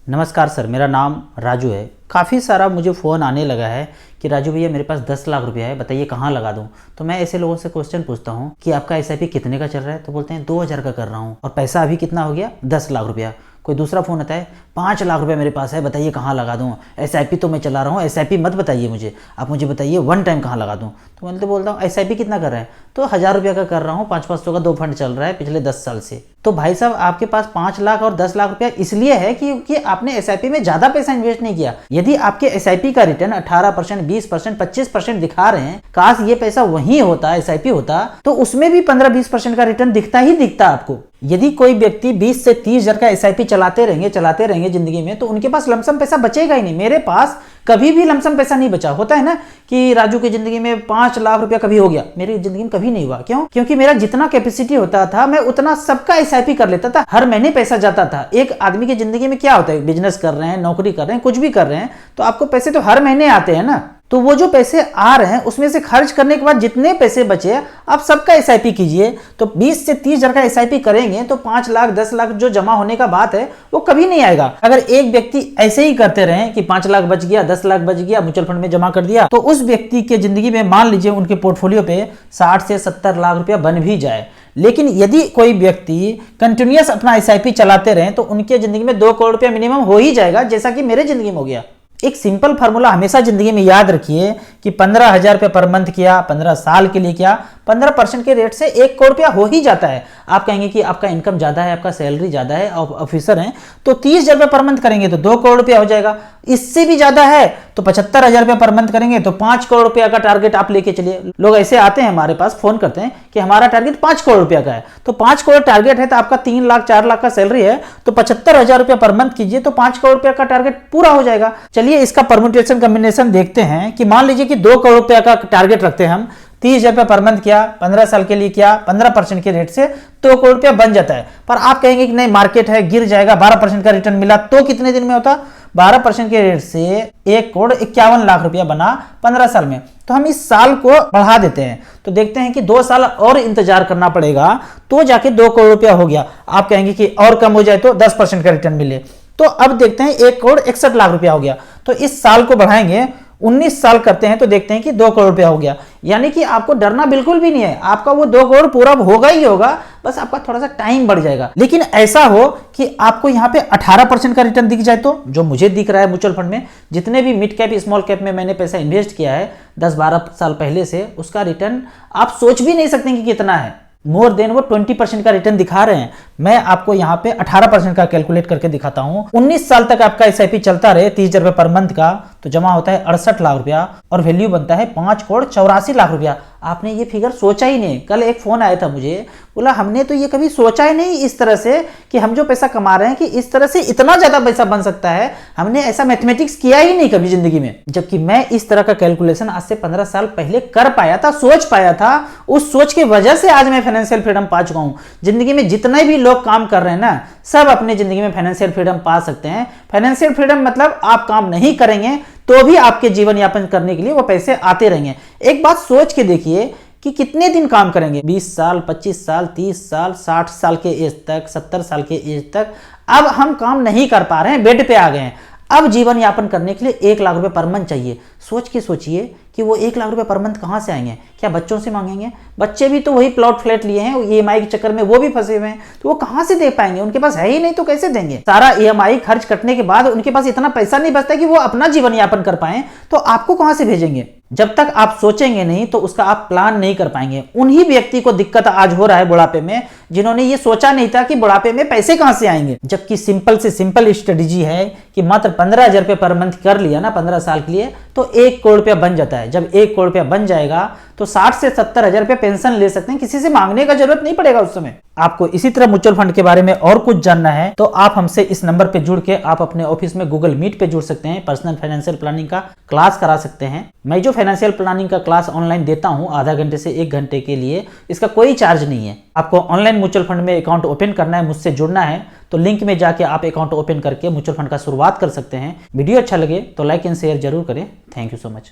नमस्कार सर, मेरा नाम राजू है। काफ़ी सारा मुझे फ़ोन आने लगा है कि राजू भैया मेरे पास 10 लाख रुपया है, बताइए कहाँ लगा दूँ। तो मैं ऐसे लोगों से क्वेश्चन पूछता हूँ कि आपका एसआईपी कितने का चल रहा है, तो बोलते हैं 2000 का कर रहा हूँ और पैसा अभी कितना हो गया 10 लाख रुपया। कोई दूसरा फ़ोन आता है 5 लाख रुपया मेरे पास है, बताइए कहाँ लगा दूँ। एसआईपी तो मैं चला रहा हूँ, एसआईपी मत बताइए मुझे, आप मुझे बताइए वन टाइम कहाँ लगा दूँ। तो मैं तो बोलता हूँ एसआईपी कितना कर रहे हैं, तो 1000 रुपया का कर रहा हूँ, 500-500 का 2 फंड चल रहा है पिछले 10 साल से। तो भाई साहब आपके पास 5 लाख और 10 लाख रुपया इसलिए है क्योंकि आपने एसआईपी में ज़्यादा पैसा इन्वेस्ट नहीं किया। यदि आपके एसआईपी का रिटर्न 18%, 20%, 25% दिखा रहे हैं, काश ये पैसा वही होता, एसआईपी होता, तो उसमें भी 15-20% का रिटर्न दिखता ही दिखता आपको। यदि कोई व्यक्ति 20 से 30 हजार का एसआईपी चलाते रहेंगे जिंदगी में, तो उनके पास लमसम पैसा बचेगा ही नहीं। मेरे पास कभी भी लमसम पैसा नहीं बचा। होता है ना कि राजू की जिंदगी में 5 लाख रुपया कभी हो गया, मेरी जिंदगी में कभी नहीं हुआ। क्यों? क्योंकि मेरा जितना कैपेसिटी होता था मैं उतना सबका एसआईपी कर लेता था, हर महीने पैसा जाता था। एक आदमी की जिंदगी में क्या होता है, बिजनेस कर रहे हैं, नौकरी कर रहे हैं, कुछ भी कर रहे हैं, तो आपको पैसे तो हर महीने आते हैं ना। तो वो जो पैसे आ रहे हैं उसमें से खर्च करने के बाद जितने पैसे बचे आप सबका एसआईपी कीजिए। तो 20 से 30 हजार का एसआईपी करेंगे तो 5 लाख 10 लाख जो जमा होने का बात है वो कभी नहीं आएगा। अगर एक व्यक्ति ऐसे ही करते रहे कि 5 लाख बच गया, 10 लाख बच गया, म्यूचुअल फंड में जमा कर दिया, तो उस व्यक्ति के जिंदगी में मान लीजिए उनके पोर्टफोलियो पे 60 से 70 लाख रुपया बन भी जाए। लेकिन यदि कोई व्यक्ति कंटिन्यूअस अपना एसआईपी चलाते रहे तो उनके जिंदगी में 2 करोड़ रुपया मिनिमम हो ही जाएगा, जैसा कि मेरे जिंदगी में हो गया। एक सिंपल फार्मूला हमेशा जिंदगी में याद रखिए कि 15,000 रुपये पर मंथ किया, 15 साल के लिए किया, 15% के रेट से 1 करोड़ रुपया हो ही जाता है। आप कहेंगे कि आपका इनकम ज़्यादा है, आपका सैलरी ज़्यादा है, आप ऑफिसर हैं, तो 30,000 रुपये पर मंथ करेंगे तो 2 करोड़ रुपया हो जाएगा। इससे भी ज़्यादा है तो 75,000 रुपये पर मंथ करेंगे तो 5 करोड़ रुपया का टारगेट आप लेके चलिए। लोग ऐसे आते हैं हमारे पास, फोन करते हैं कि हमारा टारगेट 5 करोड़ रुपया का है। तो 5 करोड़ टारगेट है तो आपका 3 लाख 4 लाख का सैलरी है, तो 75,000 रुपया पर मंथ कीजिए तो 5 करोड़ रुपया का टारगेट पूरा हो जाएगा। चलिए इसका परम्यूटेशन कॉम्बिनेशन देखते हैं कि मान लीजिए कि 2 करोड़ रुपया का टारगेट रखते हैं हम, 30,000 रुपया पर मंथ किया, 15 साल के लिए किया, 15% के रेट से 2 करोड़ रुपया बन जाता है। पर आप कहेंगे कि नहीं मार्केट है गिर जाएगा, 12% का रिटर्न मिला तो कितने दिन में होता? 12% के रेट से 1 करोड़ 51 लाख रुपया बना 15 साल में। तो हम इस साल को बढ़ा देते हैं तो देखते हैं कि 2 साल और इंतजार करना पड़ेगा तो जाके 2 करोड़ रुपया हो गया। आप कहेंगे कि और कम हो जाए तो 10% का रिटर्न मिले, तो अब देखते हैं 1 करोड़ 61 लाख रुपया हो गया। तो इस साल को बढ़ाएंगे, 19 साल करते हैं तो देखते हैं कि 2 करोड़ रुपया हो गया। यानी कि आपको डरना बिल्कुल भी नहीं है, आपका वो 2 करोड़ पूरा होगा ही होगा, बस आपका थोड़ा सा टाइम बढ़ जाएगा। लेकिन ऐसा हो कि आपको यहाँ पे 18% का रिटर्न दिख जाए, तो जो मुझे दिख रहा है म्यूचुअल फंड में, जितने भी मिड कैप स्मॉल कैप में मैंने पैसा इन्वेस्ट किया है 10-12 साल पहले से, उसका रिटर्न आप सोच भी नहीं सकते कि कितना है। मोर देन वो 20% का रिटर्न दिखा रहे हैं। मैं आपको यहाँ पे 18% का कैलकुलेट करके दिखाता हूँ। 19 साल तक आपका एसआईपी चलता रहे 30,000 रुपये पर मंथ का, तो जमा होता है 68 लाख रुपया और वैल्यू बनता है 5 करोड़ 84 लाख रुपया। आपने ये फिगर सोचा ही नहीं। कल एक फोन आया था मुझे, बोला हमने तो ये कभी सोचा ही नहीं इस तरह से कि हम जो पैसा कमा रहे हैं कि इस तरह से इतना ज्यादा पैसा बन सकता है। हमने ऐसा मैथमेटिक्स किया ही नहीं कभी जिंदगी में। जबकि मैं इस तरह का कैलकुलेशन आज से 15 साल पहले कर पाया था, सोच पाया था। उस सोच की वजह से आज मैं फाइनेंशियल फ्रीडम पा चुका हूं। जिंदगी में जितने भी लोग काम कर रहे हैं ना, सब अपने जिंदगी में फाइनेंशियल फ्रीडम पा सकते हैं। फाइनेंशियल फ्रीडम मतलब आप काम नहीं करेंगे तो भी आपके जीवन यापन करने के लिए वो पैसे आते रहेंगे। एक बात सोच के देखिए कि कितने दिन काम करेंगे, 20 साल, 25 साल, 30 साल, 60 साल के एज तक, 70 साल के एज तक। अब हम काम नहीं कर पा रहे हैं, बेड पे आ गए हैं। अब जीवन यापन करने के लिए 1 लाख रुपए पर मंथ चाहिए। सोच के सोचिए कि वो 1 लाख रुपए पर मंथ कहाँ से आएंगे? क्या बच्चों से मांगेंगे? बच्चे भी तो वही प्लॉट फ्लैट लिए हैं, ईएमआई के चक्कर में वो भी फंसे हुए हैं, तो वो कहाँ से दे पाएंगे? उनके पास है ही नहीं तो कैसे देंगे? सारा ईएमआई खर्च कटने के बाद उनके पास इतना पैसा नहीं बचता कि वो अपना जीवन यापन कर पाए, तो आपको कहाँ से भेजेंगे? जब तक आप सोचेंगे नहीं तो उसका आप प्लान नहीं कर पाएंगे। उन्हीं व्यक्ति को दिक्कत आज हो रहा है बुढ़ापे में, जिन्होंने ये सोचा नहीं था कि बुढ़ापे में पैसे कहां से आएंगे। जबकि सिंपल से सिंपल स्ट्रेटेजी है कि मात्र 15,000 रुपये पर मंथ कर लिया ना 15 साल के लिए तो 1 करोड़ रुपया बन जाता है। जब 1 करोड़ रुपया बन जाएगा तो 60 से 70 हजार रुपये पेंशन ले सकते हैं, किसी से मांगने का जरूरत नहीं पड़ेगा उस समय। आपको इसी तरह म्यूचुअल फंड के बारे में और कुछ जानना है तो आप हमसे इस नंबर पे जुड़ के आप अपने ऑफिस में गूगल मीट पे जुड़ सकते हैं, पर्सनल फाइनेंशियल प्लानिंग का क्लास करा सकते हैं। मैं जो फाइनेंशियल प्लानिंग का क्लास ऑनलाइन देता हूं आधा घंटे से 1 घंटे के लिए, इसका कोई चार्ज नहीं है। आपको ऑनलाइन म्यूचुअल फंड में अकाउंट ओपन करना है, मुझसे जुड़ना है तो लिंक में जाके आप अकाउंट ओपन करके म्यूचुअल फंड का शुरुआत कर सकते हैं। वीडियो अच्छा लगे तो लाइक एंड शेयर जरूर करें। Thank you so much.